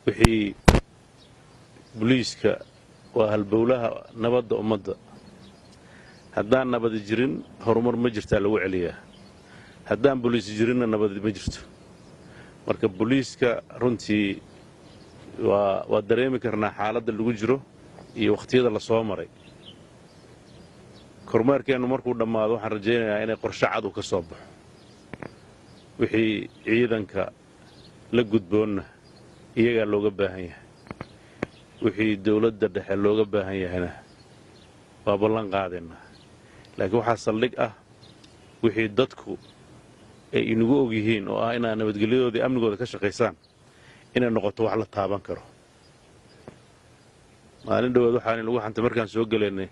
wixii booliiska waa halbowlaha nabadda ummadda haddaan nabad jirin horumar ma jirtaa lagu celiyaa haddaan booliis jirinna nabad ma jirto marka booliiska runtii waa dareemi karnaa xaaladda lagu jiro iyo waqtiyada la soo maray kormeerkeenu markuu dhammaado waxaan rajaynayaa inay qorshe cad u ka soo baxo wixii ciidanka la gudboonna iyagaa looga baahan yahay wixii dawladda dhexe looga baahan yahayna waa ballan qaadaynaa laakiin waxaa saldhig ah wixii dadku ay inagu og yihiin oo ah inaad nabadgelyadoodii amnigooda ka shaqaysaan inay noqoto wax la taaban karo maalin dhawaad waxaan lagu xantay markaan soo galaynay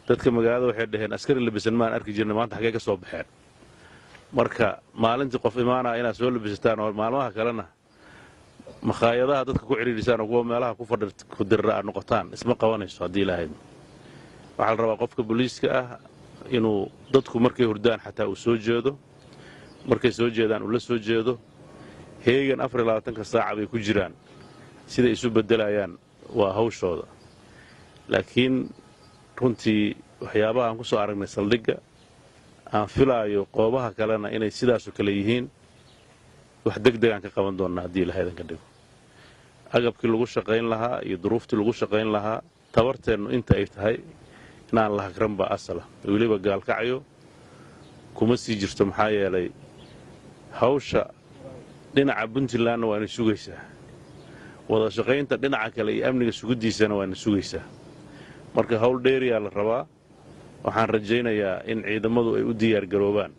dadka magaalada waxay dhaheen askari labisan maan arki jirnay maanta xagee ka soo baxeen marka maalintii qof imaanaya inaad soo labisataan oo maalmaha kalena makhaayadaha dadka ku xiriirisaan oo kuwa meelaha ku dirra aad noqotaan isma qabanayso haddii ilaahayd waxaa la rabaa qofka booliiska ah inuu dadku markay hurdaan xataa uu soo jeedo markay soo jeedaan uu la soo jeedo heegan 24 saac bay ku jiraan siday isu bedelayaan waa hawshooda laakiin runtii waxyaabaha aan ku soo aragnay saldhigga aan filaayo qoobaha kalena inay sidaasoo kale yihiin wax degdeg aan ka qaban doonnaa haddii ilaahay ka dhigo agabkii lagu shaqayn lahaa iyo duruuftii lagu shaqayn lahaa tabarteennu inta ay tahay inaan la hagran baa asala weliba gaalkacyo kuma sii jirto maxaa yeelay hawsha dhinaca puntlandna waa inay sugaysaa wada shaqaynta dhinaca kale iyo amniga sugiddiisana waa inay sugaysaa marka hawl dheeriyaa la rabaa waxaan rajaynayaa in ciidamadu ay u diyaargaroobaan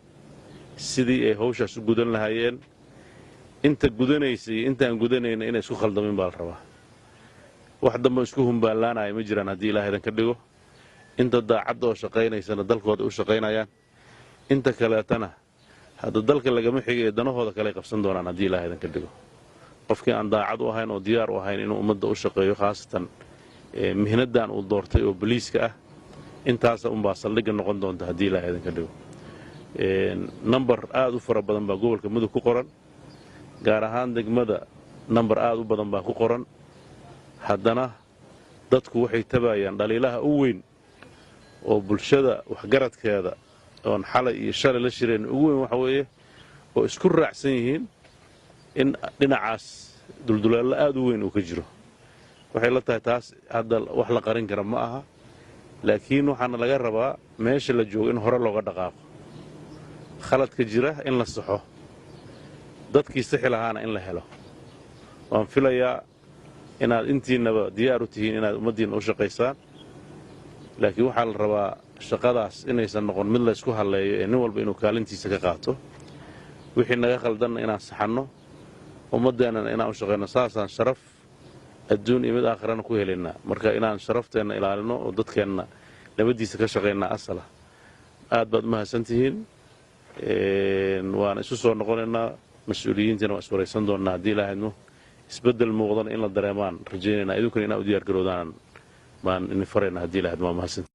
sidii ay hawshaas u gudan lahaayeen inta gudanaysa iyo intaan gudanayna inay isku khaldamin baa la rabaa wax dambe isku humbaanlaanaya ma jiraan haddii ilaahay ka dhigo inta daacadda oo shaqaynaysana dalkooda u shaqaynayaan inta kaleetana hadda dalka lagama xigay danahooda kale qabsan doonaan haddii ilaahay ka dhigo qofkii aan daacad u ahayn oo diyaar u ahayn inuu ummadda u shaqeeyo khaasatan mihnadan uu doortay oo booliiska ah intaas baa saldhigga noqon doonta haddii ilaahay ka dhigo number aad u fara badan baa gobolka mudug ku qoran gaar ahaan degmada number aad u badan baa ku qoran haddana dadku waxay tabayaan dhaliilaha u weyn oo bulshada waxgaradkeeda oon xalay iyo shalay la shireen ugu weyn waxa weeye oo isku raacsan yihiin in dhinacaas duldulaallo aad u weyn uu ka jiro waxay la tahay taas hadda wax la qarin kara ma aha laakiin waxaana laga rabaa meesha la joogo in hore looga dhaqaaqo khaladka jira in la saxo dadkii sixi lahaana in la helo waan filayaa inaad intiinaba diyaar u tihiin inaad ummaddiinna u shaqaysaan laakiin waxaa la rabaa shaqadaas inaysan noqon mid la isku halleeyo ee nin walba inuu kaalintiisa ka qaato wixii naga khaldanna inaan saxanno ummaddeennana inaan u shaqayno saasaan sharaf adduun iyo mid aakhirana ku helaynaa marka inaan sharafteenna ilaalino oo dadkeenna nabaddiisa ka shaqaynaa asala aad baad mahadsantihiin waan isu soo noqonaynaa mas-uuliyiintiina waa iswaraysan doonnaa haddii ilaahaynu isbeddel muuqdana in la dareemaan rajaynaynaa idinkuna inaa u diyaar garoodaan baan idin faraynaa haddii ilaahaynu waa mahadsantihiin